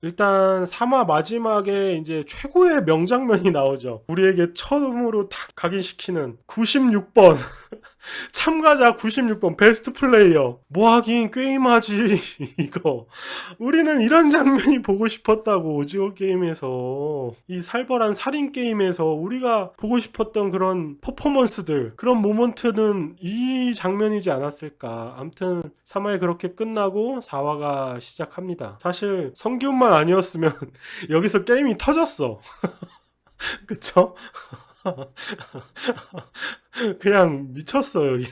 일단 3화 마지막에 이제 최고의 명장면이 나오죠. 우리에게 처음으로 탁 각인시키는 96번 참가자 96번 베스트 플레이어. 뭐 하긴 게임하지 이거. 우리는 이런 장면이 보고 싶었다고. 오징어 게임에서, 이 살벌한 살인 게임에서 우리가 보고 싶었던 그런 퍼포먼스들, 그런 모먼트는 이 장면이지 않았을까. 암튼 3화에 그렇게 끝나고 4화가 시작합니다. 사실 성기훈만 아니었으면 여기서 게임이 터졌어. 그쵸? 그냥 미쳤어 여기.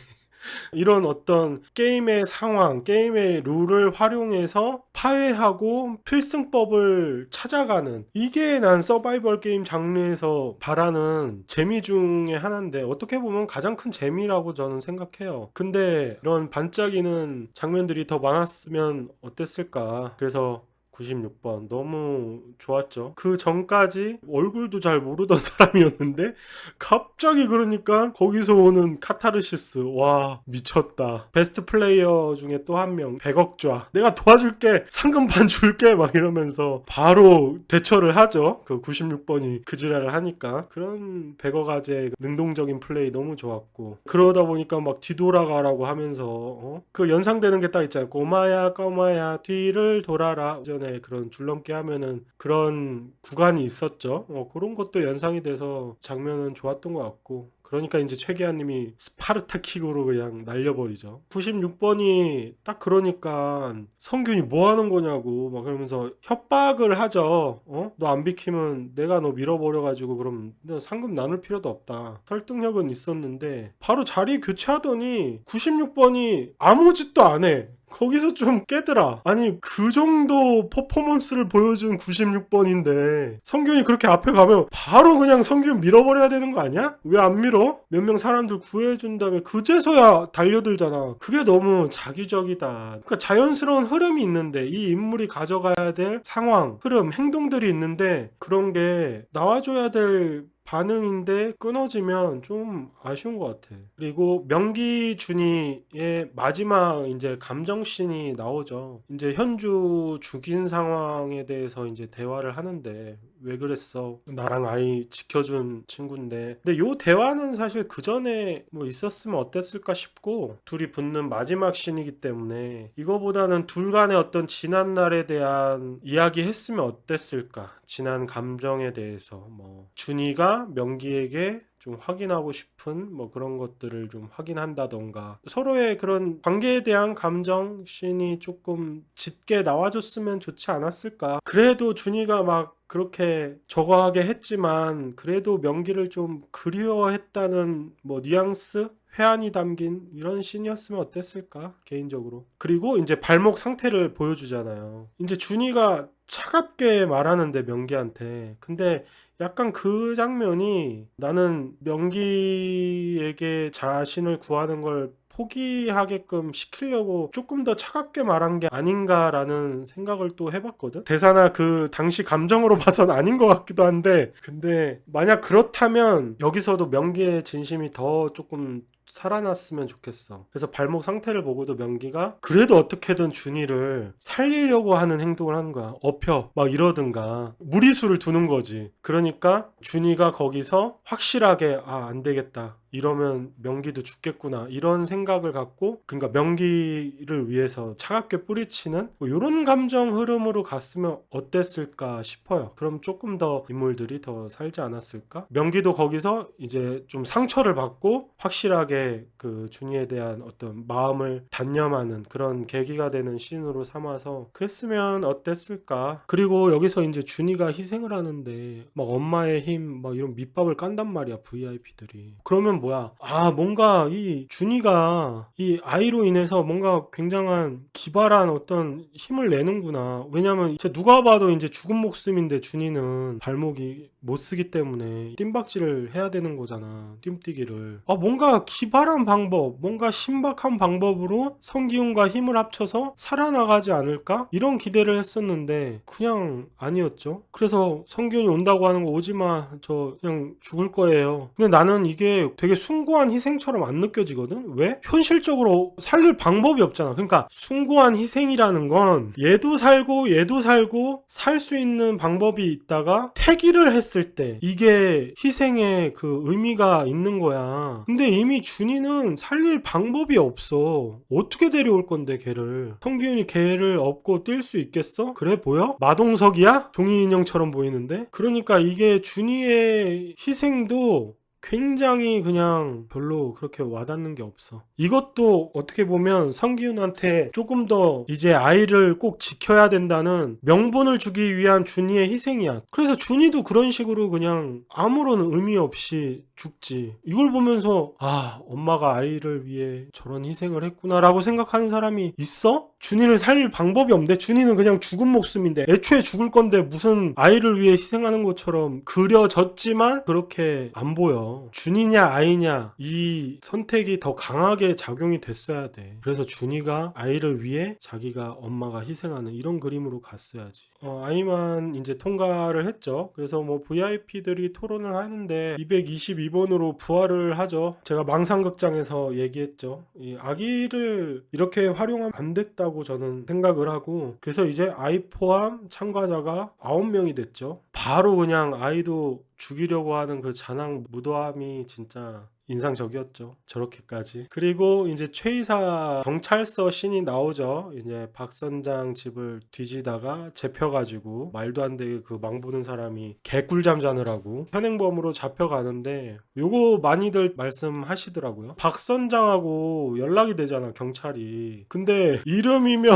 이런 어떤 게임의 상황, 게임의 룰을 활용해서 파괴하고 필승법을 찾아가는, 이게 난 서바이벌 게임 장르에서 바라는 재미 중에 하나인데, 어떻게 보면 가장 큰 재미라고 저는 생각해요. 근데 이런 반짝이는 장면들이 더 많았으면 어땠을까. 그래서 96번 너무 좋았죠. 그 전까지 얼굴도 잘 모르던 사람이었는데 갑자기 그러니까 거기서 오는 카타르시스, 와 미쳤다. 베스트 플레이어 중에 또 한 명 100억 좌, 내가 도와줄게, 상금 반 줄게 막 이러면서 바로 대처를 하죠. 그 96번이 그 지랄을 하니까. 그런 100억 아재 능동적인 플레이 너무 좋았고, 그러다 보니까 막 뒤돌아가라고 하면서 그 연상되는 게 딱 있잖아요. 꼬마야 꼬마야 뒤를 돌아라, 전에 그런 줄넘기 하면은 그런 구간이 있었죠. 그런 것도 연상이 돼서 장면은 좋았던 것 같고, 그러니까 이제 최기아님이 스파르타킥으로 그냥 날려버리죠. 96번이 딱 그러니까 성균이 뭐 하는 거냐고 막 그러면서 협박을 하죠. 너 안 비키면 내가 너 밀어버려가지고 그럼 너 상금 나눌 필요도 없다. 설득력은 있었는데 바로 자리 교체하더니 96번이 아무 짓도 안 해. 거기서 좀 깨더라. 아니 그 정도 퍼포먼스를 보여준 96번인데 성균이 그렇게 앞에 가면 바로 그냥 성균 밀어버려야 되는 거 아니야? 왜 안 밀어? 몇 명 사람들 구해준 다음에 그제서야 달려들잖아. 그게 너무 자기적이다. 그러니까 자연스러운 흐름이 있는데, 이 인물이 가져가야 될 상황, 흐름, 행동들이 있는데 그런 게 나와줘야 될 반응인데 끊어지면 좀 아쉬운 것 같아. 그리고 명기 준이의 마지막 이제 감정씬이 나오죠. 이제 현주 죽인 상황에 대해서 이제 대화를 하는데, 왜 그랬어? 나랑 아이 지켜준 친구인데. 근데 요 대화는 사실 그 전에 뭐 있었으면 어땠을까 싶고, 둘이 붙는 마지막 씬이기 때문에 이거보다는 둘 간의 어떤 지난 날에 대한 이야기 했으면 어땠을까. 지난 감정에 대해서 뭐 준이가 명기에게 좀 확인하고 싶은 뭐 그런 것들을 좀 확인한다던가, 서로의 그런 관계에 대한 감정 씬이 조금 짙게 나와줬으면 좋지 않았을까. 그래도 준이가 막 그렇게 저거하게 했지만 그래도 명기를 좀 그리워했다는 뭐 뉘앙스? 회한이 담긴 이런 씬이었으면 어땠을까 개인적으로. 그리고 이제 발목 상태를 보여주잖아요. 이제 준이가 차갑게 말하는데 명기한테. 근데 약간 그 장면이, 나는 명기에게 자신을 구하는 걸 포기하게끔 시키려고 조금 더 차갑게 말한 게 아닌가라는 생각을 또 해봤거든. 대사나 그 당시 감정으로 봐선 아닌 것 같기도 한데, 근데 만약 그렇다면 여기서도 명기의 진심이 더 조금 살아났으면 좋겠어. 그래서 발목 상태를 보고도 명기가 그래도 어떻게든 준이를 살리려고 하는 행동을 하는 거야. 업혀 막 이러든가 무리수를 두는 거지. 그러니까 준이가 거기서 확실하게 안 되겠다, 이러면 명기도 죽겠구나, 이런 생각을 갖고, 그러니까 명기를 위해서 차갑게 뿌리치는 뭐 이런 감정 흐름으로 갔으면 어땠을까 싶어요. 그럼 조금 더 인물들이 더 살지 않았을까. 명기도 거기서 이제 좀 상처를 받고 확실하게 그 준이에 대한 어떤 마음을 단념하는 그런 계기가 되는 씬으로 삼아서 그랬으면 어땠을까. 그리고 여기서 이제 준이가 희생을 하는데 막 엄마의 힘 막 이런 밑밥을 깐단 말이야, VIP들이. 그러면 뭐야, 뭔가 이 준이가 이 아이로 인해서 뭔가 굉장한 기발한 어떤 힘을 내는구나. 왜냐면 진짜 누가 봐도 이제 죽은 목숨인데 준이는 발목이 못 쓰기 때문에 뜀박질을 해야 되는 거잖아, 뜀뛰기를. 뭔가 기발한 방법, 뭔가 신박한 방법으로 성기훈과 힘을 합쳐서 살아나가지 않을까, 이런 기대를 했었는데 그냥 아니었죠. 그래서 성기훈이 온다고 하는 거, 오지마 저 그냥 죽을 거예요. 근데 나는 이게 되게 되게 숭고한 희생처럼 안 느껴지거든? 왜? 현실적으로 살릴 방법이 없잖아. 그러니까 숭고한 희생이라는 건 얘도 살고 얘도 살고 살 수 있는 방법이 있다가 태기를 했을 때 이게 희생의 그 의미가 있는 거야. 근데 이미 준이는 살릴 방법이 없어. 어떻게 데려올 건데 걔를. 성기훈이 걔를 업고 뛸 수 있겠어? 그래 보여? 마동석이야? 종이 인형처럼 보이는데? 그러니까 이게 준이의 희생도 굉장히 그냥 별로 그렇게 와닿는 게 없어. 이것도 어떻게 보면 성기훈한테 조금 더 이제 아이를 꼭 지켜야 된다는 명분을 주기 위한 준이의 희생이야. 그래서 준이도 그런 식으로 그냥 아무런 의미 없이 죽지. 이걸 보면서 아, 엄마가 아이를 위해 저런 희생을 했구나라고 생각하는 사람이 있어? 준이를 살릴 방법이 없는데 준이는 그냥 죽은 목숨인데 애초에 죽을 건데 무슨 아이를 위해 희생하는 것처럼 그려졌지만 그렇게 안 보여. 준이냐 아이냐 이 선택이 더 강하게 작용이 됐어야 돼. 그래서 준이가 아이를 위해 자기가 엄마가 희생하는 이런 그림으로 갔어야지. 아이만 이제 통과를 했죠. 그래서 뭐 VIP들이 토론을 하는데 222번으로 부활을 하죠. 제가 망상극장에서 얘기했죠. 이 아기를 이렇게 활용하면 안 됐다고 저는 생각을 하고, 그래서 이제 아이 포함 참가자가 9명이 됐죠. 바로 그냥 아이도 죽이려고 하는 그 잔악 무도함이 진짜 인상적이었죠. 저렇게까지. 그리고 이제 최이사 경찰서 씬이 나오죠. 이제 박 선장 집을 뒤지다가 잡혀가지고 말도 안 되게 그 망보는 사람이 개꿀잠 자느라고 현행범으로 잡혀가는데 요거 많이들 말씀하시더라고요. 박 선장하고 연락이 되잖아, 경찰이. 근데 이름이며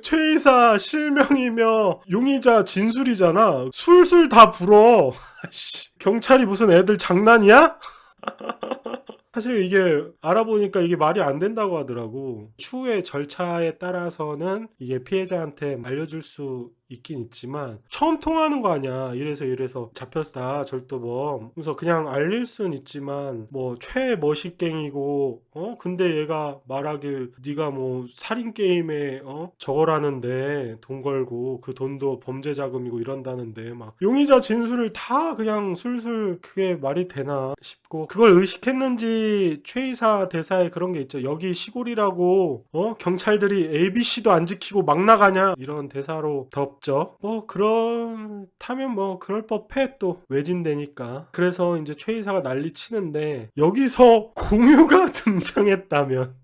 최이사 실명이며 용의자 진술이잖아. 술술 다 불어. 경찰이 무슨 애들 장난이야? 사실 이게 알아보니까 이게 말이 안 된다고 하더라고. 추후의 절차에 따라서는 이게 피해자한테 알려줄 수 있긴 있지만 처음 통화하는 거 아니야. 이래서 잡혔다 절도범. 그래서 그냥 알릴 순 있지만 뭐 최머시갱이고 근데 얘가 말하길 네가 뭐 살인 게임에 저거라는데 돈 걸고 그 돈도 범죄 자금이고 이런다는데 막 용의자 진술을 다 그냥 술술 그게 말이 되나 싶고, 그걸 의식했는지 최이사 대사에 그런 게 있죠. 여기 시골이라고 경찰들이 ABC도 안 지키고 막 나가냐 이런 대사로 덮죠. 뭐 그렇다면 뭐 그럴 법해. 또 외진되니까. 그래서 이제 최이사가 난리 치는데 여기서 공유가 등장했다면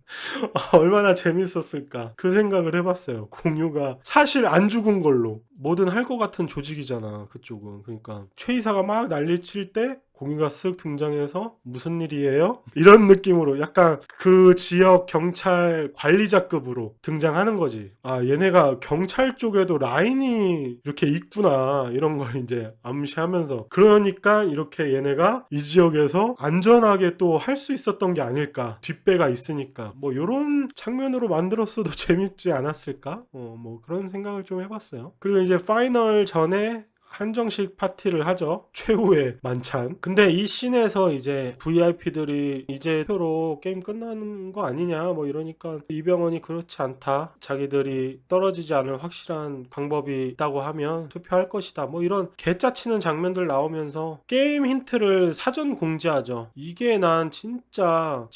얼마나 재밌었을까 그 생각을 해봤어요. 공유가 사실 안 죽은 걸로 뭐든 할 것 같은 조직이잖아 그쪽은. 그러니까 최이사가 막 난리칠 때 공유가 쓱 등장해서 무슨 일이에요? 이런 느낌으로 약간 그 지역 경찰 관리자급으로 등장하는 거지. 아, 얘네가 경찰 쪽에도 라인이 이렇게 있구나 이런 걸 이제 암시하면서, 그러니까 이렇게 얘네가 이 지역에서 안전하게 또 할 수 있었던 게 아닐까. 뒷배가 있으니까 뭐 이런 장면으로 만들었어도 재밌지 않았을까? 뭐 그런 생각을 좀 해봤어요. 그리고 이제 파이널 전에 한정식 파티를 하죠. 최후의 만찬. 근데 이 씬에서 이제 VIP들이 이제 표로 게임 끝나는 거 아니냐 뭐 이러니까 이병헌이 그렇지 않다. 자기들이 떨어지지 않을 확실한 방법이 있다고 하면 투표할 것이다. 뭐 이런 개짜치는 장면들 나오면서 게임 힌트를 사전 공지하죠. 이게 난 진짜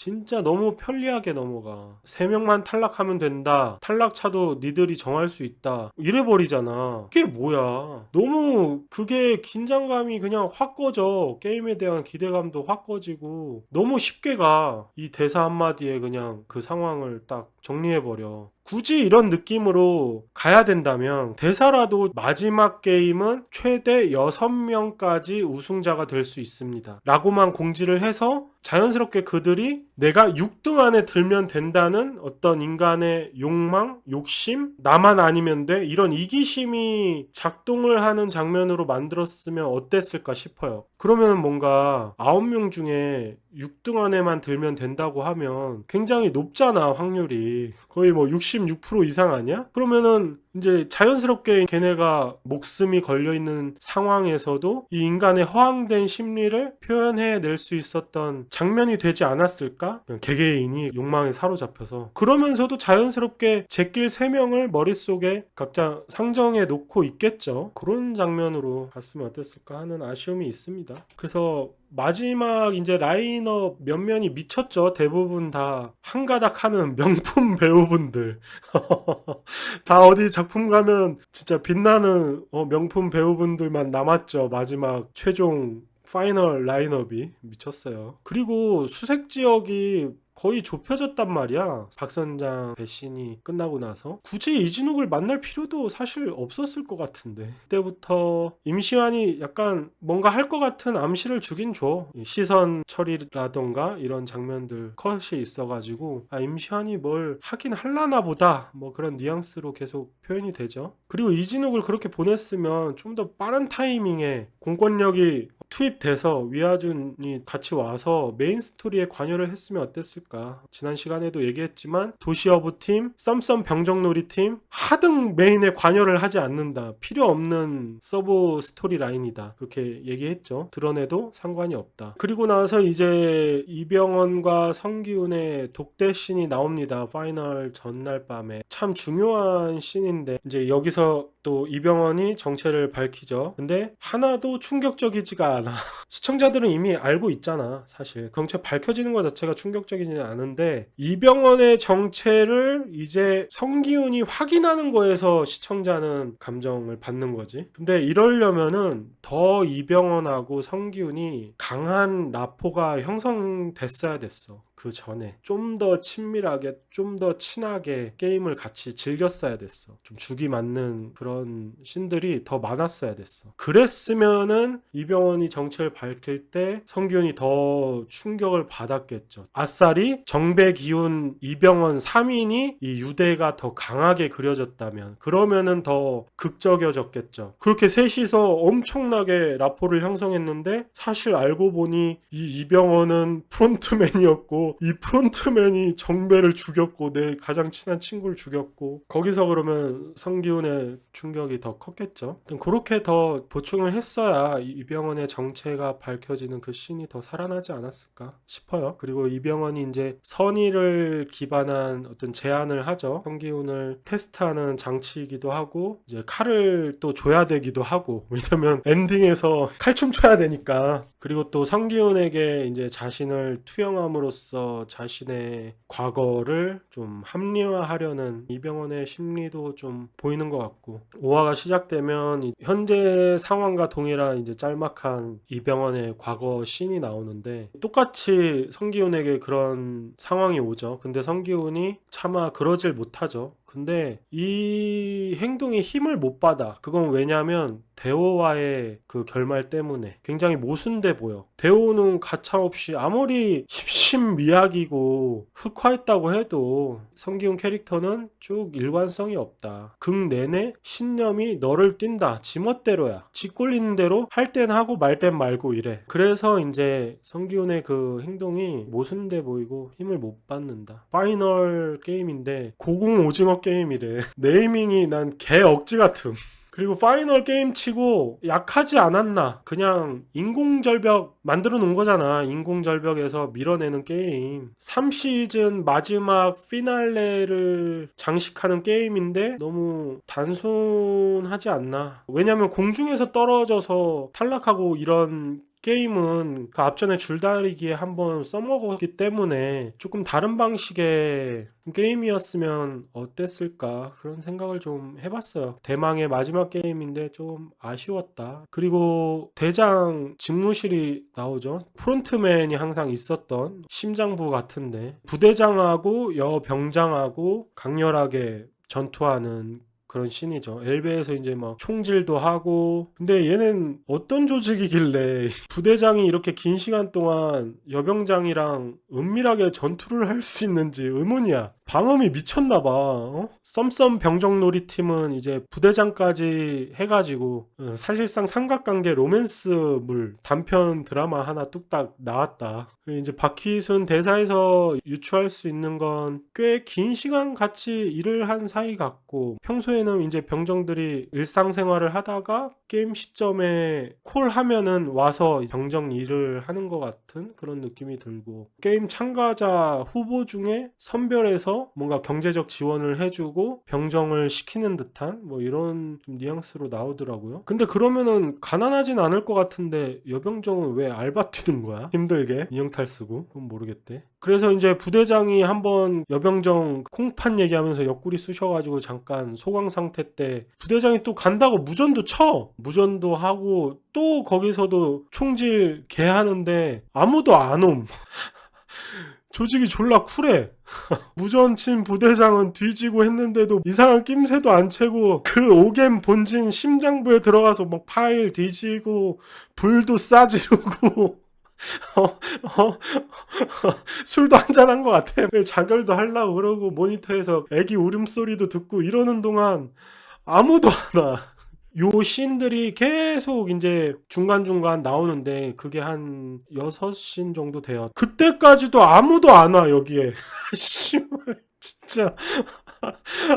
너무 편리하게 넘어가. 3명만 탈락하면 된다. 탈락차도 니들이 정할 수 있다. 이래버리잖아. 그게 뭐야. 너무 그게 긴장감이 그냥 확 꺼져. 게임에 대한 기대감도 확 꺼지고 너무 쉽게 가. 이 대사 한마디에 그냥 그 상황을 딱 정리해버려. 굳이 이런 느낌으로 가야 된다면 대사라도 마지막 게임은 최대 6명까지 우승자가 될 수 있습니다 라고만 공지를 해서 자연스럽게 그들이 내가 6등 안에 들면 된다는 어떤 인간의 욕망, 욕심, 나만 아니면 돼, 이런 이기심이 작동을 하는 장면으로 만들었으면 어땠을까 싶어요. 그러면 뭔가 9명 중에 6등 안에만 들면 된다고 하면 굉장히 높잖아. 확률이 거의 뭐 66% 이상 아니야? 그러면은 이제 자연스럽게 걔네가 목숨이 걸려있는 상황에서도 이 인간의 허황된 심리를 표현해낼 수 있었던 장면이 되지 않았을까? 개개인이 욕망에 사로잡혀서. 그러면서도 자연스럽게 제낄 세 명을 머릿속에 각자 상정해 놓고 있겠죠. 그런 장면으로 갔으면 어땠을까 하는 아쉬움이 있습니다. 그래서 마지막 이제 라인업 면면이 미쳤죠. 대부분 다 한가닥 하는 명품 배우분들. 다 어디 작품 가면 진짜 빛나는 명품 배우분들만 남았죠. 마지막 최종 파이널 라인업이 미쳤어요. 그리고 수색 지역이 거의 좁혀졌단 말이야. 박선장 배신이 끝나고 나서 굳이 이진욱을 만날 필요도 사실 없었을 것 같은데, 그때부터 임시완이 약간 뭔가 할 것 같은 암시를 주긴 줘. 시선 처리라던가 이런 장면들 컷이 있어가지고 임시완이 뭘 하긴 할라나 보다, 뭐 그런 뉘앙스로 계속 표현이 되죠. 그리고 이진욱을 그렇게 보냈으면 좀 더 빠른 타이밍에 공권력이 투입돼서 위아준이 같이 와서 메인 스토리에 관여를 했으면 어땠을까. 지난 시간에도 얘기했지만 도시어부팀, 썸썸 병정놀이팀 하등 메인에 관여를 하지 않는다. 필요 없는 서브 스토리 라인이다. 그렇게 얘기했죠. 드러내도 상관이 없다. 그리고 나서 이제 이병헌과 성기훈의 독대 씬이 나옵니다. 파이널 전날 밤에. 참 중요한 씬인데 이제 여기서 또 이병헌이 정체를 밝히죠. 근데 하나도 충격적이지가 않아. 시청자들은 이미 알고 있잖아. 사실 정체 밝혀지는 것 자체가 충격적이지는 않은데, 이병헌의 정체를 이제 성기훈이 확인하는 거에서 시청자는 감정을 받는 거지. 근데 이러려면은 더 이병헌하고 성기훈이 강한 라포가 형성됐어야 됐어. 그 전에 좀 더 친밀하게, 좀 더 친하게 게임을 같이 즐겼어야 됐어. 좀 죽이 맞는 그런 씬들이 더 많았어야 됐어. 그랬으면은 이병헌이 정체를 밝힐 때 성기훈이 더 충격을 받았겠죠. 아싸리 정배기훈 이병헌 3인이 이 유대가 더 강하게 그려졌다면, 그러면은 더 극적여졌겠죠. 그렇게 셋이서 엄청나게 라포를 형성했는데 사실 알고 보니 이 이병헌은 프론트맨이었고, 이 프론트맨이 정배를 죽였고, 내 가장 친한 친구를 죽였고, 거기서 그러면 성기훈의 충격이 더 컸겠죠. 그렇게 더 보충을 했어야 이병헌의 정체가 밝혀지는 그 씬이 더 살아나지 않았을까 싶어요. 그리고 이병헌이 이제 선의를 기반한 어떤 제안을 하죠. 성기훈을 테스트하는 장치이기도 하고, 이제 칼을 또 줘야 되기도 하고, 왜냐면 엔딩에서 칼춤 춰야 되니까. 그리고 또 성기훈에게 이제 자신을 투영함으로써 자신의 과거를 좀 합리화하려는 이병헌의 심리도 좀 보이는 것 같고, 5화가 시작되면 현재 상황과 동일한 이제 짤막한 이병헌의 과거 씬이 나오는데, 똑같이 성기훈에게 그런 상황이 오죠. 근데 성기훈이 차마 그러질 못하죠. 근데 이 행동이 힘을 못 받아. 그건 왜냐면 대호와의 그 결말 때문에 굉장히 모순돼 보여. 대호는 가차없이 아무리 십신미약이고 흑화했다고 해도 성기훈 캐릭터는 쭉 일관성이 없다. 극 내내 신념이 너를 뛴다. 지멋대로야. 지 꼴리는 대로 할 땐 하고 말 땐 말고 이래. 그래서 이제 성기훈의 그 행동이 모순돼 보이고 힘을 못 받는다. 파이널 게임인데 고궁 오징어 게임이래. 네이밍이 난 개 억지 같음. 그리고 파이널 게임 치고 약하지 않았나. 그냥 인공절벽 만들어 놓은 거잖아. 인공절벽에서 밀어내는 게임. 3시즌 마지막 피날레를 장식하는 게임인데 너무 단순하지 않나. 왜냐면 공중에서 떨어져서 탈락하고 이런 게임은 그 앞전에 줄다리기에 한번 써먹었기 때문에 조금 다른 방식의 게임이었으면 어땠을까, 그런 생각을 좀 해봤어요. 대망의 마지막 게임인데 좀 아쉬웠다. 그리고 대장 집무실이 나오죠. 프론트맨이 항상 있었던 심장부 같은데 부대장하고 여병장하고 강렬하게 전투하는 그런 씬이죠. 엘베에서 이제 막 총질도 하고. 근데 얘는 어떤 조직이길래 부대장이 이렇게 긴 시간 동안 여병장이랑 은밀하게 전투를 할 수 있는지 의문이야. 방음이 미쳤나봐. 썸썸 병정놀이 팀은 이제 부대장까지 해가지고 사실상 삼각관계 로맨스물 단편 드라마 하나 뚝딱 나왔다. 그리고 이제 박희순 대사에서 유추할 수 있는 건 꽤 긴 시간 같이 일을 한 사이 같고, 평소에는 이제 병정들이 일상생활을 하다가 게임 시점에 콜하면은 와서 병정 일을 하는 것 같은 그런 느낌이 들고, 게임 참가자 후보 중에 선별해서 뭔가 경제적 지원을 해주고 병정을 시키는 듯한 뭐 이런 좀 뉘앙스로 나오더라고요. 근데 그러면은 가난하진 않을 것 같은데 여병정은 왜 알바 뛰는 거야? 힘들게 인형탈 쓰고. 그건 모르겠대. 그래서 이제 부대장이 한번 여병정 콩판 얘기하면서 옆구리 쑤셔가지고 잠깐 소강 상태 때 부대장이 또 간다고 무전도 쳐. 무전도 하고 또 거기서도 총질 개 하는데 아무도 안 옴. 조직이 졸라 쿨해. 무전 친 부대장은 뒤지고 했는데도 이상한 낌새도 안 채고 그 오겜 본진 심장부에 들어가서 막 파일 뒤지고 불도 싸지르고 술도 한잔한 것 같아. 자결도 하려고 그러고 모니터에서 애기 울음소리도 듣고 이러는 동안 아무도 안 와. 요 씬들이 계속 이제 중간중간 나오는데 그게 한 6씬 정도 돼요. 그때까지도 아무도 안 와, 여기에. 씨발, 진짜.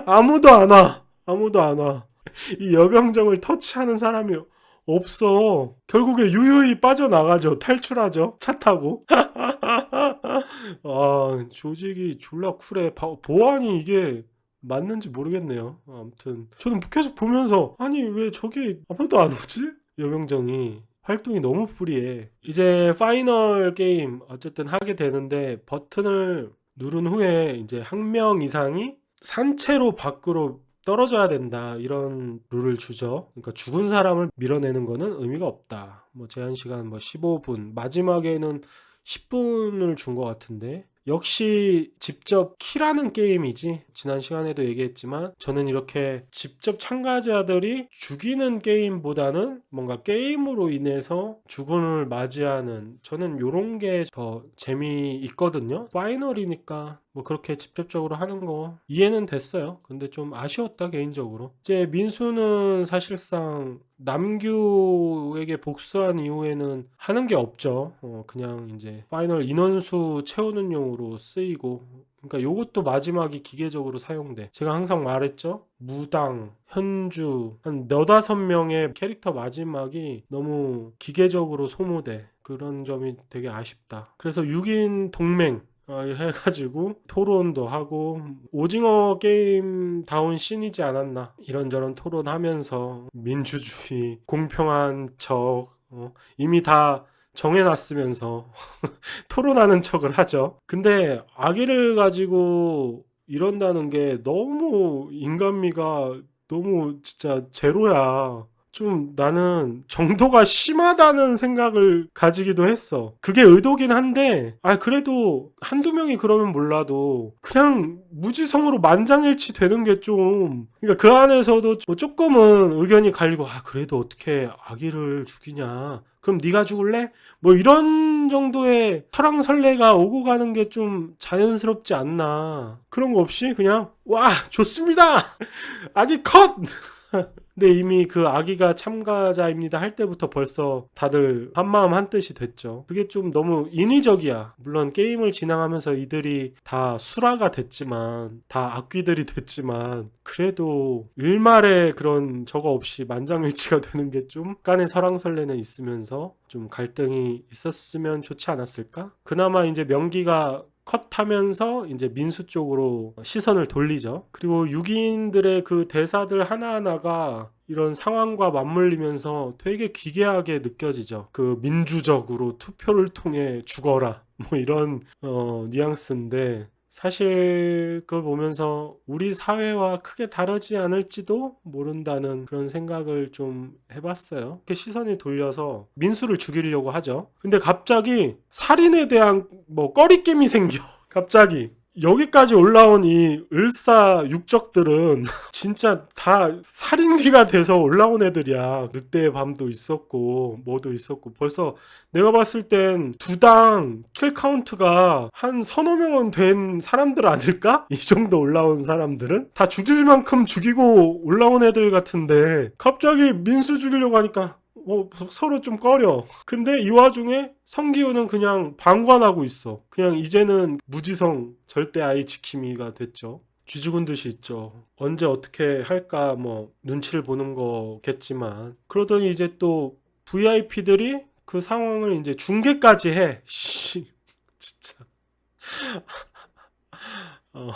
아무도 안 와. 아무도 안 와. 이 여병정을 터치하는 사람이 없어. 결국에 유유히 빠져나가죠. 탈출하죠. 차 타고. 아, 조직이 졸라 쿨해. 보안이 이게 맞는지 모르겠네요. 아무튼 저는 계속 보면서 아니 왜 저기 아무도 안 오지? 여병정이 활동이 너무 프리해. 이제 파이널 게임 어쨌든 하게 되는데 버튼을 누른 후에 이제 한 명 이상이 산채로 밖으로 떨어져야 된다, 이런 룰을 주죠. 그러니까 죽은 사람을 밀어내는 거는 의미가 없다. 뭐 제한 시간 뭐 15분, 마지막에는 10분을 준 것 같은데, 역시 직접 킬하는 게임이지. 지난 시간에도 얘기했지만 저는 이렇게 직접 참가자들이 죽이는 게임보다는 뭔가 게임으로 인해서 죽음을 맞이하는, 저는 요런 게 더 재미있거든요. 파이널이니까 뭐 그렇게 직접적으로 하는 거 이해는 됐어요. 근데 좀 아쉬웠다, 개인적으로. 이제 민수는 사실상 남규에게 복수한 이후에는 하는 게 없죠. 그냥 이제 파이널 인원수 채우는 용으로 쓰이고, 그러니까 요것도 마지막이 기계적으로 사용돼. 제가 항상 말했죠. 무당, 현주, 한 너다섯 명의 캐릭터 마지막이 너무 기계적으로 소모돼. 그런 점이 되게 아쉽다. 그래서 6인 동맹 해가지고 토론도 하고, 오징어 게임 다운 씬이지 않았나. 이런저런 토론하면서 민주주의, 공평한 척, 이미 다 정해놨으면서 토론하는 척을 하죠. 근데 아기를 가지고 이런다는 게 너무 인간미가 너무 진짜 제로야. 좀 나는 정도가 심하다는 생각을 가지기도 했어. 그게 의도긴 한데, 그래도 한두 명이 그러면 몰라도 그냥 무지성으로 만장일치 되는 게 좀, 그러니까 그 안에서도 뭐 조금은 의견이 갈리고, 그래도 어떻게 아기를 죽이냐, 그럼 네가 죽을래? 뭐 이런 정도의 설왕설래가 오고 가는 게 좀 자연스럽지 않나. 그런 거 없이 그냥 와, 좋습니다, 아기 컷. 근데 이미 그 아기가 참가자입니다 할 때부터 벌써 다들 한마음 한뜻이 됐죠. 그게 좀 너무 인위적이야. 물론 게임을 진행하면서 이들이 다 수라가 됐지만, 다 악귀들이 됐지만, 그래도 일말의 그런 저거 없이 만장일치가 되는 게 좀 약간의 설왕설래는 있으면서 좀 갈등이 있었으면 좋지 않았을까? 그나마 이제 명기가 컷하면서 이제 민수 쪽으로 시선을 돌리죠. 그리고 6인들의 그 대사들 하나하나가 이런 상황과 맞물리면서 되게 기괴하게 느껴지죠. 그 민주적으로 투표를 통해 죽어라, 뭐 이런 뉘앙스인데, 사실 그걸 보면서 우리 사회와 크게 다르지 않을지도 모른다는 그런 생각을 좀 해봤어요. 이렇게 시선이 돌려서 민수를 죽이려고 하죠. 근데 갑자기 살인에 대한 뭐 꺼리낌이 생겨. 갑자기 여기까지 올라온 이 을사육적들은 진짜 다 살인귀가 돼서 올라온 애들이야. 늑대의 밤도 있었고 뭐도 있었고 벌써 내가 봤을 땐 두당 킬 카운트가 한 서너 명은 된 사람들 아닐까? 이 정도 올라온 사람들은 다 죽일 만큼 죽이고 올라온 애들 같은데 갑자기 민수 죽이려고 하니까 서로 좀 꺼려. 근데 이 와중에 성기훈은 그냥 방관하고 있어. 그냥 이제는 무지성 절대 아이 지킴이가 됐죠. 쥐죽은 듯이 있죠. 언제 어떻게 할까 뭐 눈치를 보는 거겠지만 그러더니 이제 또 VIP들이 그 상황을 이제 중계까지 해. 씨, 진짜. 어.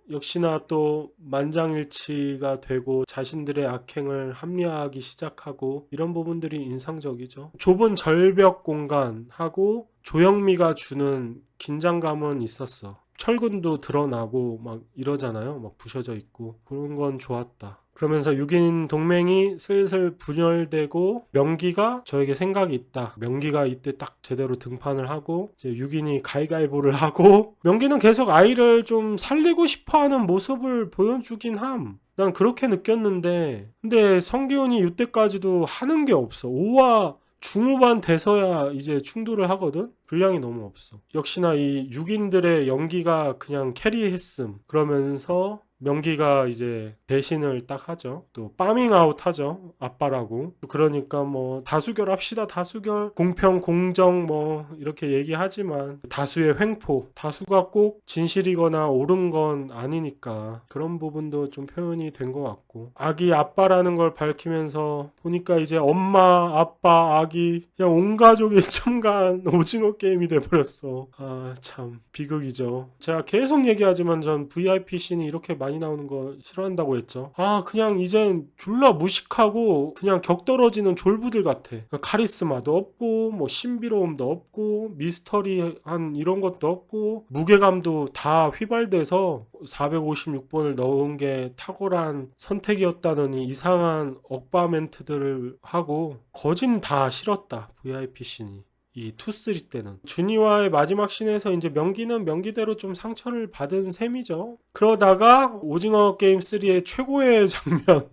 역시나 또 만장일치가 되고 자신들의 악행을 합리화하기 시작하고 이런 부분들이 인상적이죠. 좁은 절벽 공간하고 조영미가 주는 긴장감은 있었어. 철근도 드러나고 막 이러잖아요. 막 부셔져 있고 그런 건 좋았다. 그러면서 6인 동맹이 슬슬 분열되고 명기가 저에게 생각이 있다. 명기가 이때 딱 제대로 등판을 하고 이제 6인이 가위가위보를 하고 명기는 계속 아이를 좀 살리고 싶어하는 모습을 보여주긴 함. 난 그렇게 느꼈는데 근데 성기훈이 이때까지도 하는 게 없어. 5화 중후반 돼서야 이제 충돌을 하거든? 분량이 너무 없어. 역시나 이 6인들의 연기가 그냥 캐리했음. 그러면서 명기가 이제 배신을 딱 하죠. 또 파밍아웃 하죠. 아빠라고. 그러니까 뭐 다수결 합시다. 다수결. 공평 공정 뭐 이렇게 얘기하지만 다수의 횡포. 다수가 꼭 진실이거나 옳은 건 아니니까 그런 부분도 좀 표현이 된 것 같고 아기 아빠라는 걸 밝히면서 보니까 이제 엄마 아빠 아기 그냥 온 가족이 참가한 오징어 게임이 돼버렸어. 아 참 비극이죠. 제가 계속 얘기하지만 전 VIP 씬이 이렇게 많이 나오는 거 싫어한다고 했죠. 아 그냥 이젠 졸라 무식하고 그냥 격떨어지는 졸부들 같아. 카리스마도 없고 뭐 신비로움도 없고 미스터리한 이런 것도 없고 무게감도 다 휘발돼서 456번을 넣은 게 탁월한 선택이었다느니 이상한 억바 멘트들을 하고 거진 다 싫었다. VIP 씬이. 이 2, 3 때는 준이와의 마지막 씬에서 이제 명기는 명기대로 좀 상처를 받은 셈이죠. 그러다가 오징어 게임 3의 최고의 장면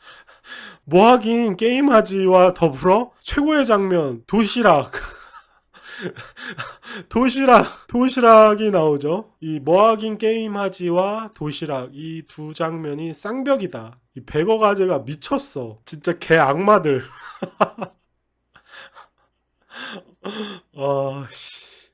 뭐하긴 게임하지와 더불어 최고의 장면 도시락 도시락이 나오죠. 이 뭐하긴 게임하지와 도시락 이 두 장면이 쌍벽이다. 이 백어 가제가 미쳤어. 진짜 개 악마들.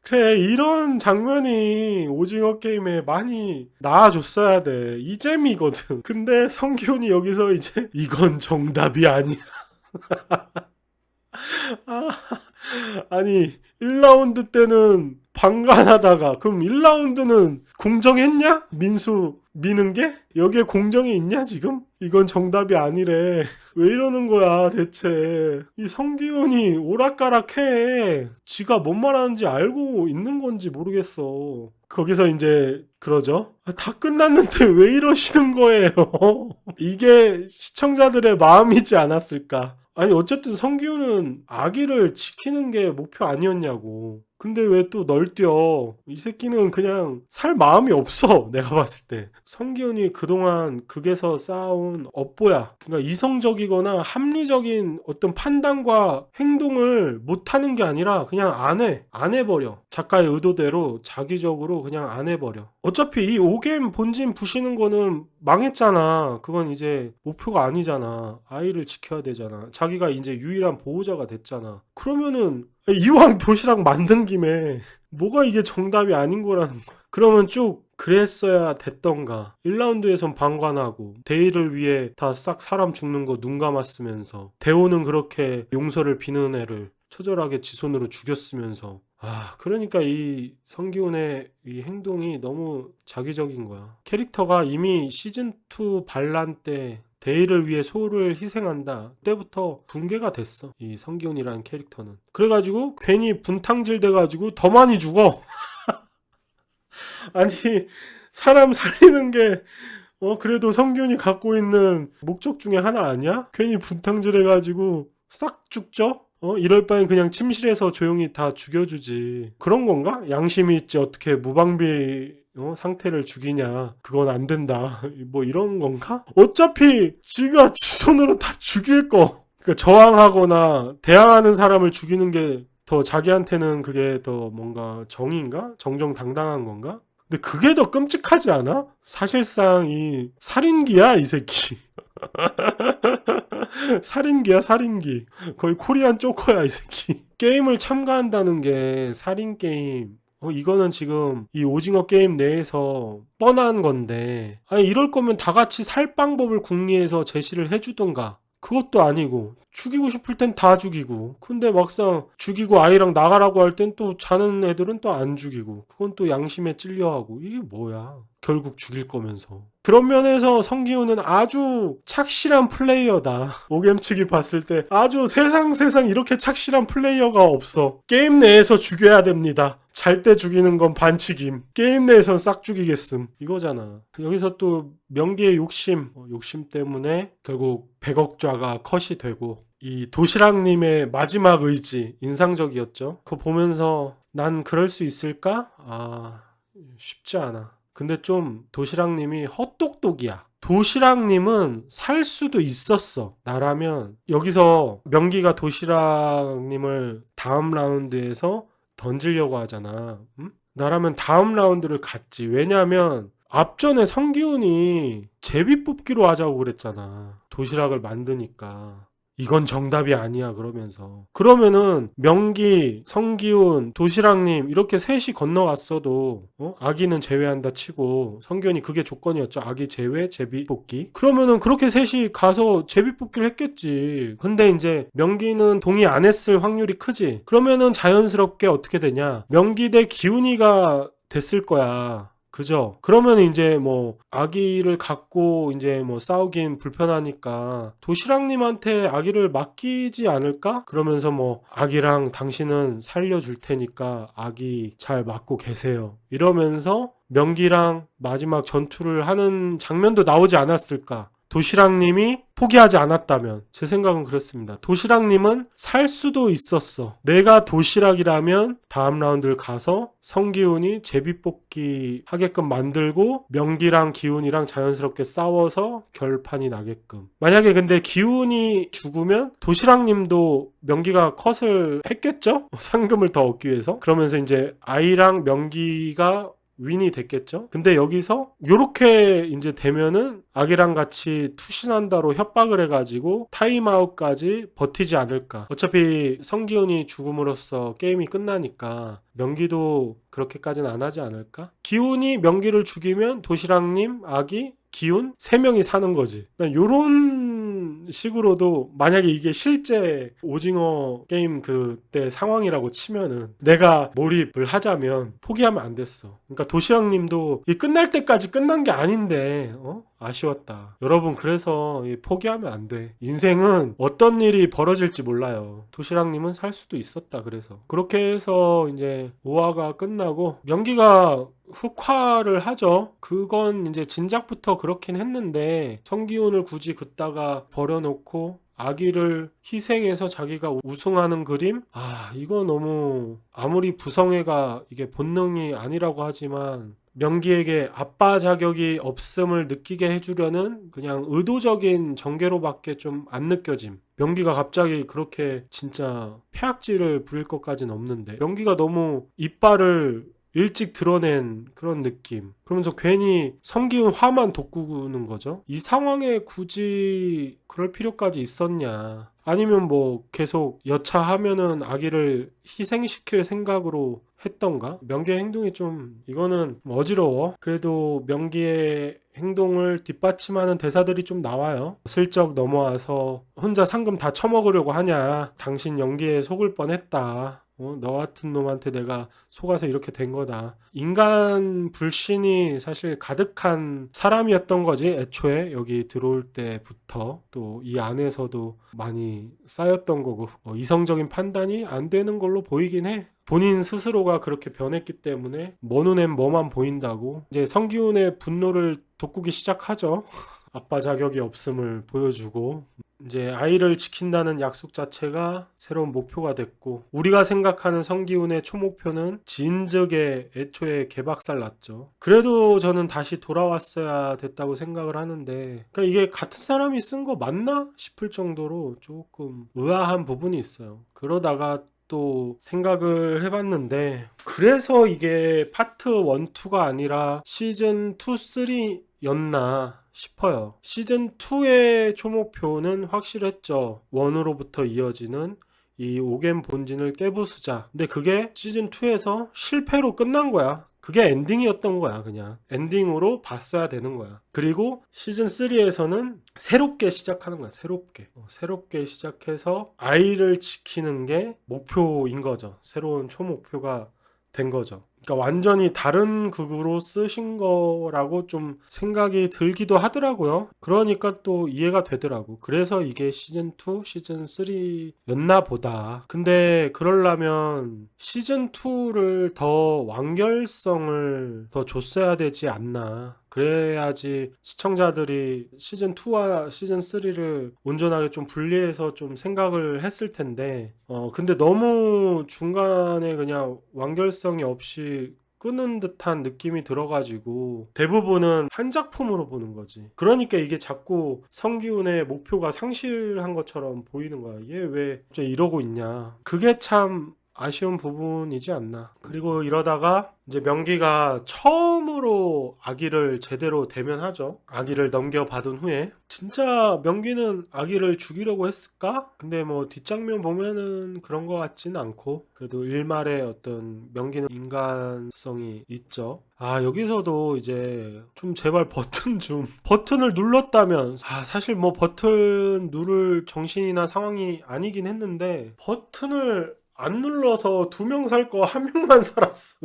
그래 이런 장면이 오징어 게임에 많이 나와줬어야 돼. 이 재미거든. 근데 성기훈이 여기서 이제 이건 정답이 아니야. 아니 1라운드 때는 방관하다가 그럼 1라운드는 공정했냐? 민수 미는 게? 여기에 공정이 있냐 지금? 이건 정답이 아니래. 왜 이러는 거야 대체. 이 성기훈이 오락가락해. 지가 뭔 말하는지 알고 있는 건지 모르겠어. 거기서 이제 그러죠. 다 끝났는데 왜 이러시는 거예요? 이게 시청자들의 마음이지 않았을까. 아니 어쨌든 성기훈은 아기를 지키는 게 목표 아니었냐고. 근데 왜 또 널뛰어. 이 새끼는 그냥 살 마음이 없어. 내가 봤을 때 성기훈이 그동안 극에서 쌓아온 업보야. 그러니까 이성적이거나 합리적인 어떤 판단과 행동을 못하는 게 아니라 그냥 안 해버려. 작가의 의도대로 자기적으로 그냥 안 해버려. 어차피 이 5게임 본진 부시는 거는 망했잖아. 그건 이제 목표가 아니잖아. 아이를 지켜야 되잖아. 자기가 이제 유일한 보호자가 됐잖아. 그러면은 이왕 도시락 만든 김에 뭐가 이게 정답이 아닌 거라는 거야. 그러면 쭉 그랬어야 됐던가. 1라운드에선 방관하고 대의를 위해 다 싹 사람 죽는 거 눈 감았으면서 대호는 그렇게 용서를 비는 애를 처절하게 지손으로 죽였으면서 그러니까 이 성기훈의 이 행동이 너무 자기적인 거야. 캐릭터가 이미 시즌2 반란 때 대의를 위해 소를 희생한다. 그때부터 붕괴가 됐어. 이 성기훈이라는 캐릭터는. 그래가지고 괜히 분탕질 돼가지고 더 많이 죽어. 아니 사람 살리는 게 그래도 성기훈이 갖고 있는 목적 중에 하나 아니야? 괜히 분탕질 해가지고 싹 죽죠? 이럴 바엔 그냥 침실에서 조용히 다 죽여주지. 그런 건가? 양심이 있지 어떻게 무방비 상태를 죽이냐, 그건 안 된다. 뭐 이런 건가? 어차피 지가 지 손으로 다 죽일 거. 그러니까 저항하거나 대항하는 사람을 죽이는 게 더 자기한테는 그게 더 뭔가 정의인가? 정정당당한 건가? 근데 그게 더 끔찍하지 않아? 사실상 이 살인기야, 이 새끼. 살인기야, 살인기. 거의 코리안 쪼커야, 이 새끼. 게임을 참가한다는 게 살인 게임. 이거는 지금 이 오징어 게임 내에서 뻔한 건데, 아니 이럴 거면 다 같이 살 방법을 궁리해서 제시를 해주던가. 그것도 아니고 죽이고 싶을 땐 다 죽이고, 근데 막상 죽이고 아이랑 나가라고 할 땐 또 자는 애들은 또 안 죽이고, 그건 또 양심에 찔려하고. 이게 뭐야, 결국 죽일 거면서. 그런 면에서 성기훈은 아주 착실한 플레이어다. 오겜 측이 봤을 때 아주 세상 이렇게 착실한 플레이어가 없어. 게임 내에서 죽여야 됩니다. 잘 때 죽이는 건 반칙임. 게임 내에선 싹 죽이겠음. 이거잖아. 여기서 또 명기의 욕심 때문에 결국 100억좌가 컷이 되고, 이 도시락님의 마지막 의지 인상적이었죠. 그거 보면서 난 그럴 수 있을까? 쉽지 않아. 근데 좀 도시락님이 헛똑똑이야. 도시락님은 살 수도 있었어. 나라면. 여기서 명기가 도시락님을 다음 라운드에서 던지려고 하잖아. 응? 나라면 다음 라운드를 갔지. 왜냐면 앞전에 성기훈이 제비 뽑기로 하자고 그랬잖아. 도시락을 만드니까. 이건 정답이 아니야 그러면서. 그러면은 명기, 성기훈, 도시락님 이렇게 셋이 건너갔어도 아기는 제외한다 치고, 성기훈이 그게 조건이었죠. 아기 제외 제비뽑기. 그러면은 그렇게 셋이 가서 제비뽑기를 했겠지. 근데 이제 명기는 동의 안 했을 확률이 크지. 그러면은 자연스럽게 어떻게 되냐, 명기 대 기훈이가 됐을 거야. 그죠? 그러면 이제 뭐 아기를 갖고 이제 뭐 싸우긴 불편하니까 도시락님한테 아기를 맡기지 않을까? 그러면서 뭐 아기랑 당신은 살려줄 테니까 아기 잘 맡고 계세요. 이러면서 명기랑 마지막 전투를 하는 장면도 나오지 않았을까? 도시락님이 포기하지 않았다면. 제 생각은 그렇습니다. 도시락님은 살 수도 있었어. 내가 도시락이라면 다음 라운드를 가서 성기훈이 제비뽑기 하게끔 만들고 명기랑 기훈이랑 자연스럽게 싸워서 결판이 나게끔. 만약에 근데 기훈이 죽으면 도시락님도 명기가 컷을 했겠죠? 상금을 더 얻기 위해서. 그러면서 이제 아이랑 명기가 윈이 됐겠죠. 근데 여기서 요렇게 이제 되면은 아기랑 같이 투신한다로 협박을 해가지고 타임아웃까지 버티지 않을까. 어차피 성기훈이 죽음으로써 게임이 끝나니까 명기도 그렇게까지는 안 하지 않을까. 기훈이 명기를 죽이면 도시락님, 아기, 기훈 3명이 사는 거지. 요런 식으로도, 만약에 이게 실제 오징어 게임 그때 상황이라고 치면은 내가 몰입을 하자면 포기하면 안 됐어. 그러니까 도시락님도 이 끝날 때까지 끝난 게 아닌데 아쉬웠다. 여러분, 그래서 포기하면 안 돼. 인생은 어떤 일이 벌어질지 몰라요. 도시락님은 살 수도 있었다. 그래서 그렇게 해서 이제 5화가 끝나고 명기가 흑화를 하죠. 그건 이제 진작부터 그렇긴 했는데 성기훈을 굳이 긋다가 버려놓고 아기를 희생해서 자기가 우승하는 그림? 이거 너무, 아무리 부성애가 이게 본능이 아니라고 하지만 명기에게 아빠 자격이 없음을 느끼게 해주려는 그냥 의도적인 전개로밖에 좀 안 느껴짐. 명기가 갑자기 그렇게 진짜 폐악질을 부릴 것까지는 없는데 명기가 너무 이빨을 일찍 드러낸 그런 느낌. 그러면서 괜히 성기훈 화만 돋구는 거죠. 이 상황에 굳이 그럴 필요까지 있었냐. 아니면 뭐 계속 여차하면은 아기를 희생시킬 생각으로 했던가? 명기의 행동이 좀, 이거는 어지러워. 그래도 명기의 행동을 뒷받침하는 대사들이 좀 나와요. 슬쩍 넘어와서 혼자 상금 다 처먹으려고 하냐. 당신 연기에 속을 뻔했다. 너 같은 놈한테 내가 속아서 이렇게 된 거다. 인간 불신이 사실 가득한 사람이었던 거지. 애초에 여기 들어올 때부터 또 이 안에서도 많이 쌓였던 거고, 이성적인 판단이 안 되는 걸로 보이긴 해. 본인 스스로가 그렇게 변했기 때문에 뭐 눈엔 뭐만 보인다고 이제 성기훈의 분노를 돋구기 시작하죠. 아빠 자격이 없음을 보여주고 이제 아이를 지킨다는 약속 자체가 새로운 목표가 됐고 우리가 생각하는 성기훈의 초목표는 진즉에 애초에 개박살 났죠. 그래도 저는 다시 돌아왔어야 됐다고 생각을 하는데 그러니까 이게 같은 사람이 쓴 거 맞나 싶을 정도로 조금 의아한 부분이 있어요. 그러다가 또 생각을 해봤는데 그래서 이게 파트 1, 2가 아니라 시즌 2, 3였나 싶어요. 시즌 2의 초목표는 확실했죠. 1으로부터 이어지는 이 오겐 본진을 깨부수자. 근데 그게 시즌 2에서 실패로 끝난 거야. 그게 엔딩이었던 거야. 그냥 엔딩으로 봤어야 되는 거야. 그리고 시즌 3에서는 새롭게 시작하는 거야. 새롭게 시작해서 아이를 지키는 게 목표인 거죠. 새로운 초목표가 된 거죠. 그러니까 완전히 다른 극으로 쓰신 거라고 좀 생각이 들기도 하더라고요. 그러니까 또 이해가 되더라고. 그래서 이게 시즌 2, 시즌 3였나 보다. 근데 그러려면 시즌 2를 더 완결성을 더 줬어야 되지 않나. 그래야지 시청자들이 시즌 2와 시즌 3를 온전하게 좀 분리해서 좀 생각을 했을 텐데 근데 너무 중간에 그냥 완결성이 없이 끄는 듯한 느낌이 들어가지고 대부분은 한 작품으로 보는 거지. 그러니까 이게 자꾸 성기훈의 목표가 상실한 것처럼 보이는 거야. 얘 왜 이러고 있냐. 그게 참 아쉬운 부분이지 않나. 그리고 이러다가 이제 명기가 처음으로 아기를 제대로 대면하죠. 아기를 넘겨받은 후에 진짜 명기는 아기를 죽이려고 했을까? 근데 뭐 뒷장면 보면은 그런 것 같지는 않고 그래도 일말의 어떤 명기는 인간성이 있죠. 아 여기서도 이제 좀 제발 버튼을 눌렀다면 사실 뭐 버튼 누를 정신이나 상황이 아니긴 했는데 버튼을 안 눌러서 2명 살 거 1명만 살았어.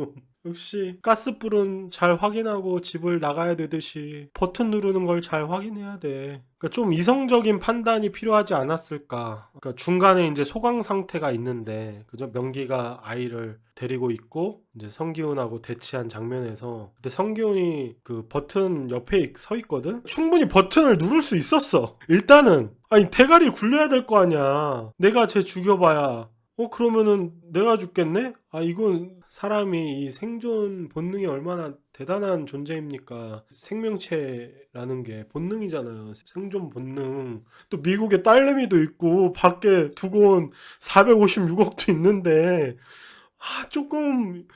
역시 가스불은 잘 확인하고 집을 나가야 되듯이 버튼 누르는 걸 잘 확인해야 돼. 그러니까 좀 이성적인 판단이 필요하지 않았을까. 그러니까 중간에 이제 소강 상태가 있는데 그죠? 명기가 아이를 데리고 있고 이제 성기훈하고 대치한 장면에서 그때 성기훈이 그 버튼 옆에 서 있거든. 충분히 버튼을 누를 수 있었어. 일단은 아니 대가리를 굴려야 될 거 아니야. 내가 쟤 죽여봐야 그러면은 내가 죽겠네? 이건 사람이 이 생존 본능이 얼마나 대단한 존재입니까? 생명체라는 게 본능이잖아요. 생존 본능. 또 미국에 딸내미도 있고 밖에 두고 온 456억도 있는데 조금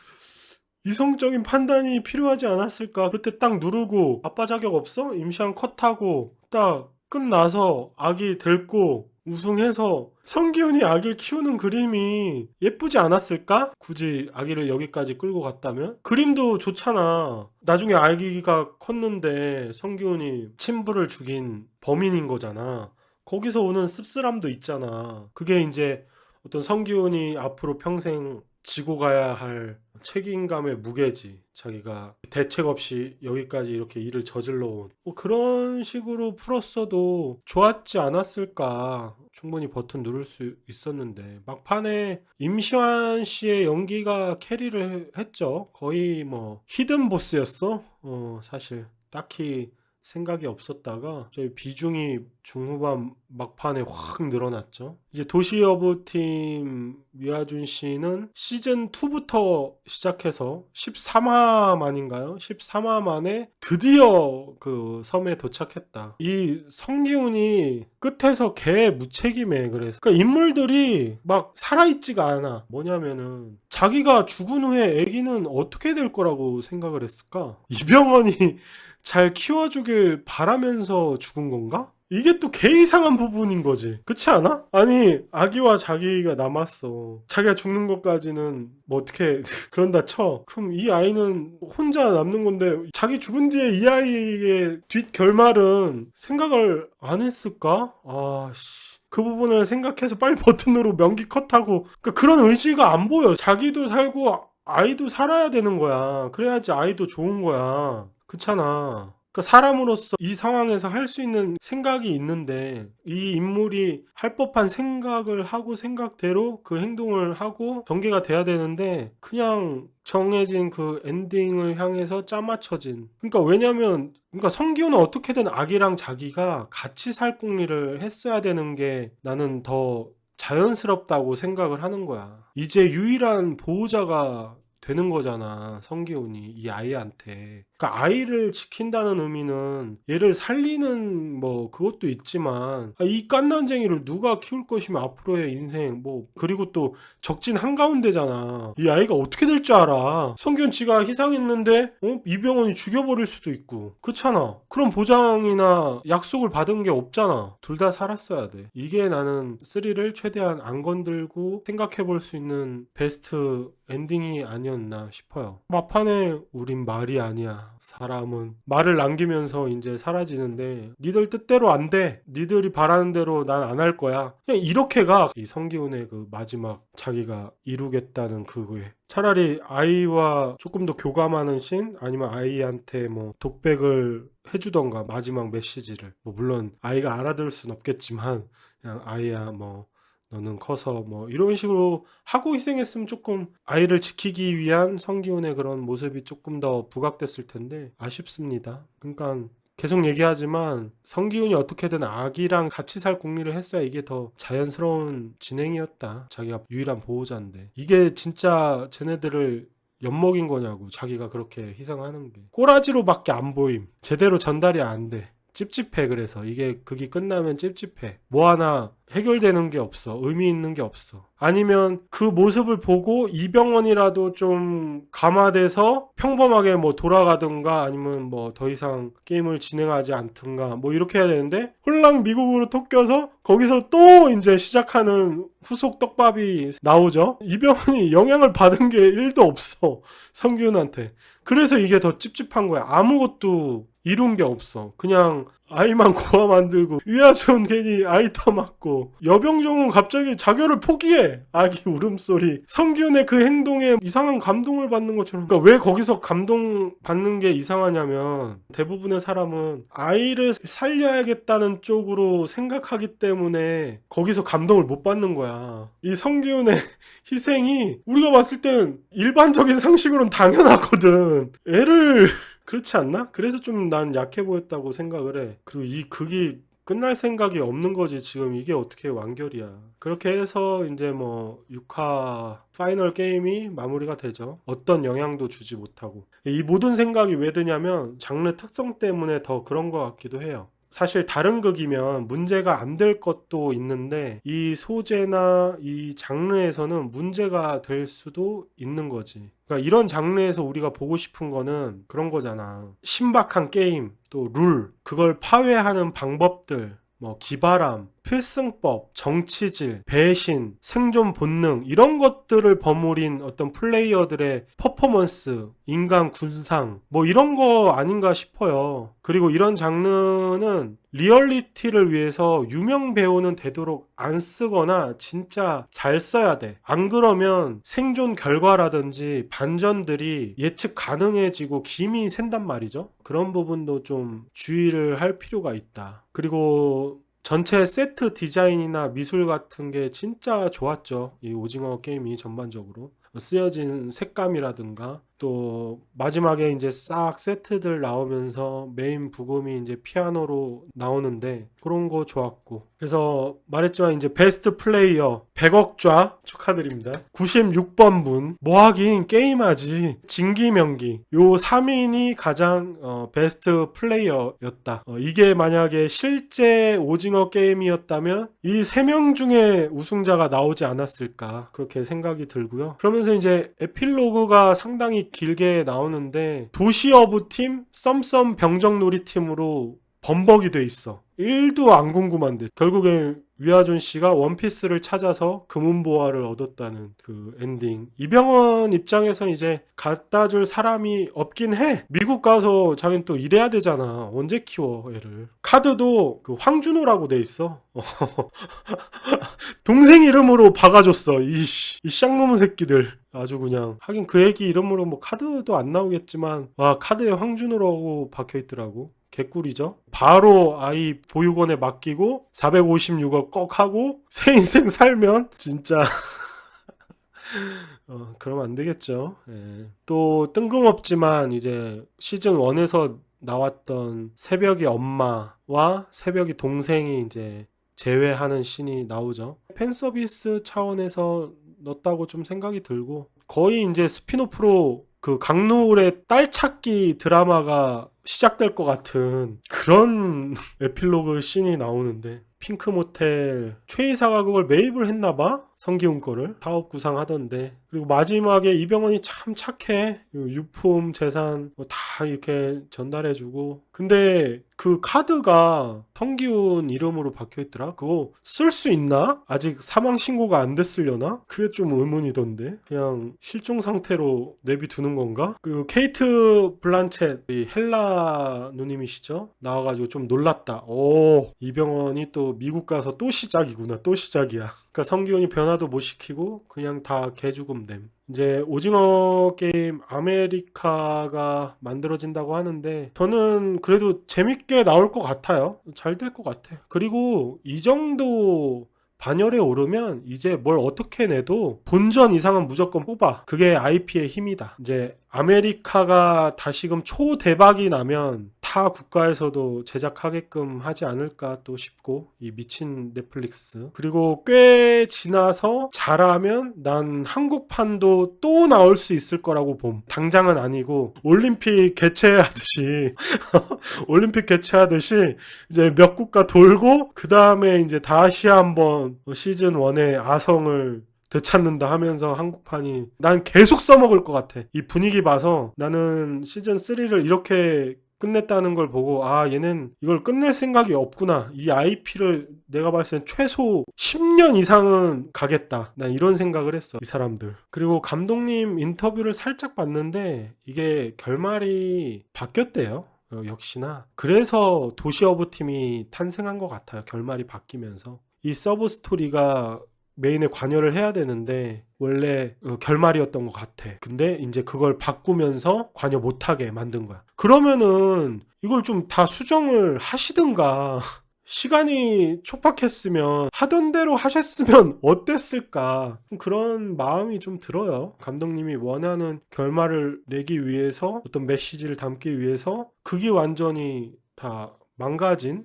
이성적인 판단이 필요하지 않았을까? 그때 딱 누르고 아빠 자격 없어? 임시한 컷하고 딱 끝나서 아기 데리고 우승해서 성기훈이 아기를 키우는 그림이 예쁘지 않았을까? 굳이 아기를 여기까지 끌고 갔다면? 그림도 좋잖아. 나중에 아기가 컸는데 성기훈이 친부를 죽인 범인인 거잖아. 거기서 오는 씁쓸함도 있잖아. 그게 이제 어떤 성기훈이 앞으로 평생 지고 가야 할 책임감의 무게지. 자기가 대책 없이 여기까지 이렇게 일을 저질러 온 그런 식으로 풀었어도 좋았지 않았을까. 충분히 버튼 누를 수 있었는데 막판에 임시완 씨의 연기가 캐리를 했죠. 거의 뭐 히든 보스였어. 사실 딱히 생각이 없었다가 저희 비중이 중후반 막판에 확 늘어났죠. 이제 도시여부팀 미아준 씨는 시즌 2부터 시작해서 13화 만인가요? 13화 만에 드디어 그 섬에 도착했다. 이 성기훈이 끝에서 개 무책임해. 그래서 그러니까 인물들이 막 살아있지가 않아. 뭐냐면은 자기가 죽은 후에 아기는 어떻게 될 거라고 생각을 했을까? 이병헌이 잘 키워주길 바라면서 죽은 건가? 이게 또 개 이상한 부분인 거지. 그렇지 않아? 아니 아기와 자기가 남았어. 자기가 죽는 것까지는 뭐 어떻게 그런다 쳐. 그럼 이 아이는 혼자 남는 건데 자기 죽은 뒤에 이 아이의 뒷 결말은 생각을 안 했을까? 그 부분을 생각해서 빨리 버튼으로 명기 컷하고 그런 의지가 안 보여. 자기도 살고 아이도 살아야 되는 거야. 그래야지 아이도 좋은 거야. 그렇잖아. 그러니까 사람으로서 이 상황에서 할 수 있는 생각이 있는데 이 인물이 할 법한 생각을 하고 생각대로 그 행동을 하고 전개가 돼야 되는데 그냥 정해진 그 엔딩을 향해서 짜맞춰진. 그러니까 왜냐면 그러니까 성기훈은 어떻게든 아기랑 자기가 같이 살 궁리를 했어야 되는 게 나는 더 자연스럽다고 생각을 하는 거야. 이제 유일한 보호자가 되는 거잖아, 성기훈이 이 아이한테. 그러니까 아이를 지킨다는 의미는 얘를 살리는 뭐 그것도 있지만 이 갓난쟁이를 누가 키울 것이며 앞으로의 인생 뭐 그리고 또 적진 한가운데잖아. 이 아이가 어떻게 될 줄 알아. 성기훈 지가 희생했는데 이병헌이 죽여버릴 수도 있고 그렇잖아. 그런 보장이나 약속을 받은 게 없잖아. 둘 다 살았어야 돼. 이게 나는 3를 최대한 안 건들고 생각해 볼 수 있는 베스트 엔딩이 아니었나 싶어요. 막판에 우린 말이 아니야. 사람은 말을 남기면서 이제 사라지는데 니들 뜻대로 안 돼. 니들이 바라는 대로 난 안 할 거야. 그냥 이렇게가 이 성기훈의 그 마지막 자기가 이루겠다는 그거에 차라리 아이와 조금 더 교감하는 씬 아니면 아이한테 뭐 독백을 해주던가 마지막 메시지를 뭐 물론 아이가 알아들을 순 없겠지만 그냥 아이야 뭐 너는 커서 뭐 이런 식으로 하고 희생했으면 조금 아이를 지키기 위한 성기훈의 그런 모습이 조금 더 부각됐을 텐데 아쉽습니다. 그러니까 계속 얘기하지만 성기훈이 어떻게든 아기랑 같이 살 궁리를 했어야 이게 더 자연스러운 진행이었다. 자기가 유일한 보호자인데 이게 진짜 쟤네들을 엿먹인 거냐고 자기가 그렇게 희생하는 게 꼬라지로밖에 안 보임. 제대로 전달이 안 돼. 찝찝해. 그래서 이게 극이 끝나면 찝찝해. 뭐 하나 해결되는 게 없어. 의미 있는 게 없어. 아니면 그 모습을 보고 이병헌이라도 좀 감화돼서 평범하게 뭐 돌아가든가 아니면 뭐 더 이상 게임을 진행하지 않든가 뭐 이렇게 해야 되는데 홀랑 미국으로 톡껴서 거기서 또 이제 시작하는 후속 떡밥이 나오죠. 이병헌이 영향을 받은 게 1도 없어. 성기훈한테. 그래서 이게 더 찝찝한 거야. 아무것도 이룬 게 없어. 그냥 아이만 고아 만들고 위아준 괜히 아이 터맞고 여병종은 갑자기 자결을 포기해. 아기 울음소리. 성기훈의 그 행동에 이상한 감동을 받는 것처럼. 그러니까 왜 거기서 감동 받는 게 이상하냐면 대부분의 사람은 아이를 살려야겠다는 쪽으로 생각하기 때문에 거기서 감동을 못 받는 거야. 이 성기훈의 희생이 우리가 봤을 땐 일반적인 상식으로는 당연하거든. 애를 그렇지 않나? 그래서 좀 난 약해 보였다고 생각을 해. 그리고 이 극이 끝날 생각이 없는 거지. 지금 이게 어떻게 완결이야. 그렇게 해서 이제 뭐 6화 파이널 게임이 마무리가 되죠. 어떤 영향도 주지 못하고. 이 모든 생각이 왜 드냐면 장르 특성 때문에 더 그런 것 같기도 해요. 사실 다른 극이면 문제가 안 될 것도 있는데 이 소재나 이 장르에서는 문제가 될 수도 있는 거지. 그러니까 이런 장르에서 우리가 보고 싶은 거는 그런 거잖아. 신박한 게임, 또 룰, 그걸 파괴하는 방법들, 뭐 기발함, 필승법, 정치질, 배신, 생존 본능 이런 것들을 버무린 어떤 플레이어들의 퍼포먼스, 인간 군상 뭐 이런 거 아닌가 싶어요. 그리고 이런 장르는 리얼리티를 위해서 유명 배우는 되도록 안 쓰거나 진짜 잘 써야 돼. 안 그러면 생존 결과라든지 반전들이 예측 가능해지고 김이 샌단 말이죠. 그런 부분도 좀 주의를 할 필요가 있다. 그리고 전체 세트 디자인이나 미술 같은 게 진짜 좋았죠. 이 오징어 게임이 전반적으로. 쓰여진 색감이라든가 또 마지막에 이제 싹 세트들 나오면서 메인 부금이 이제 피아노로 나오는데 그런 거 좋았고 그래서 말했지만 이제 베스트 플레이어 100억좌 축하드립니다. 96번 분 뭐 하긴 게임하지 진기명기 요 3인이 가장 베스트 플레이어였다. 이게 만약에 실제 오징어 게임이었다면 이 3명 중에 우승자가 나오지 않았을까 그렇게 생각이 들고요. 그러면서 이제 에필로그가 상당히 길게 나오는데 도시어부 팀, 썸썸 병정놀이 팀으로 범벅이 돼 있어. 1도 안 궁금한데 결국에 위아준 씨가 원피스를 찾아서 금은보화를 얻었다는 그 엔딩. 이병헌 입장에서 이제 갖다 줄 사람이 없긴 해. 미국 가서 자기는 또 일해야 되잖아. 언제 키워 애를. 카드도 그 황준호라고 돼 있어. 동생 이름으로 박아줬어. 이 쌍놈의 새끼들. 아주 그냥 하긴 그 애기 이름으로 뭐 카드도 안 나오겠지만 와 카드에 황준호라고 박혀있더라고. 개꿀이죠. 바로 아이 보육원에 맡기고 456억 꺽 하고 새 인생 살면 진짜 그러면 안 되겠죠. 예. 또 뜬금없지만 이제 시즌 1에서 나왔던 새벽의 엄마와 새벽의 동생이 이제 재회하는 씬이 나오죠. 팬 서비스 차원에서 넣었다고 좀 생각이 들고, 거의 이제 스피노프로 그 강노을의 딸 찾기 드라마가 시작될 것 같은 그런 에필로그 씬이 나오는데, 핑크 모텔 최이사가 그걸 매입을 했나봐, 성기훈 거를 사업 구상하던데. 그리고 마지막에 이병헌이 참 착해. 유품 재산 뭐다 이렇게 전달해주고. 근데 그 카드가 성기훈 이름으로 박혀있더라. 그거 쓸 수 있나? 아직 사망 신고가 안 됐으려나? 그게 좀 의문이던데. 그냥 실종 상태로 내비두는 건가? 그리고 케이트 블란쳇, 이 헬라 누님이시죠? 나와가지고 좀 놀랐다. 오, 이병헌이 또 미국 가서 또 시작이구나. 또 시작이야. 그러니까 성기훈이 변화도 못 시키고 그냥 다 개죽음 됨. 이제 오징어 게임 아메리카가 만들어진다고 하는데, 저는 그래도 재밌게 나올 것 같아요. 잘 될 것 같아. 그리고 이 정도 반열에 오르면 이제 뭘 어떻게 내도 본전 이상은 무조건 뽑아. 그게 IP의 힘이다. 이제 아메리카가 다시금 초대박이 나면 타 국가에서도 제작하게끔 하지 않을까 또 싶고, 이 미친 넷플릭스. 그리고 꽤 지나서 잘하면 난 한국판도 또 나올 수 있을 거라고 봄. 당장은 아니고 올림픽 개최하듯이 올림픽 개최하듯이 이제 몇 국가 돌고 그 다음에 이제 다시 한번 시즌 1의 아성을 되찾는다 하면서 한국판이, 난 계속 써먹을 것 같아. 이 분위기 봐서 나는 시즌 3를 이렇게 끝냈다는 걸 보고, 아, 얘는 이걸 끝낼 생각이 없구나. 이 IP를 내가 봤을 땐 최소 10년 이상은 가겠다. 난 이런 생각을 했어, 이 사람들. 그리고 감독님 인터뷰를 살짝 봤는데 이게 결말이 바뀌었대요. 역시나. 그래서 도시 어부 팀이 탄생한 것 같아요. 결말이 바뀌면서. 이 서브 스토리가 메인에 관여를 해야 되는데 원래 결말이었던 것 같아. 근데 이제 그걸 바꾸면서 관여 못하게 만든 거야. 그러면은 이걸 좀 다 수정을 하시든가 시간이 촉박했으면 하던 대로 하셨으면 어땠을까, 그런 마음이 좀 들어요. 감독님이 원하는 결말을 내기 위해서, 어떤 메시지를 담기 위해서 그게 완전히 다 망가진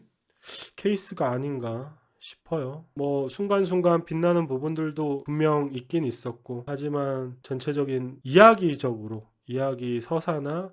케이스가 아닌가 싶어요. 뭐 순간순간 빛나는 부분들도 분명 있긴 있었고, 하지만 전체적인 이야기적으로 이야기 서사나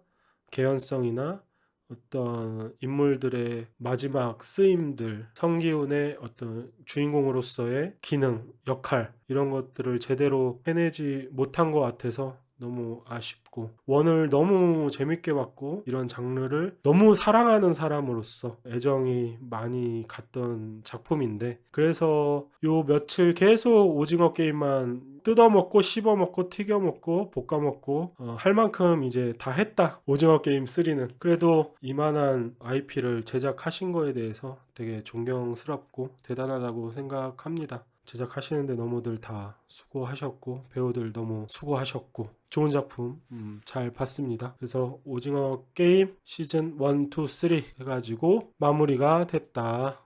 개연성이나 어떤 인물들의 마지막 쓰임들, 성기훈의 어떤 주인공으로서의 기능, 역할, 이런 것들을 제대로 해내지 못한 것 같아서 너무 아쉽고, 원을 너무 재밌게 봤고, 이런 장르를 너무 사랑하는 사람으로서 애정이 많이 갔던 작품인데, 그래서 요 며칠 계속 오징어 게임만 뜯어먹고 씹어먹고 튀겨먹고 볶아먹고 할 만큼 이제 다 했다, 오징어 게임 3는. 그래도 이만한 IP를 제작하신 거에 대해서 되게 존경스럽고 대단하다고 생각합니다. 제작하시는데 너무들 다 수고하셨고, 배우들 너무 수고하셨고, 좋은 작품 잘 봤습니다. 그래서 오징어 게임 시즌 1, 2, 3 해가지고 마무리가 됐다.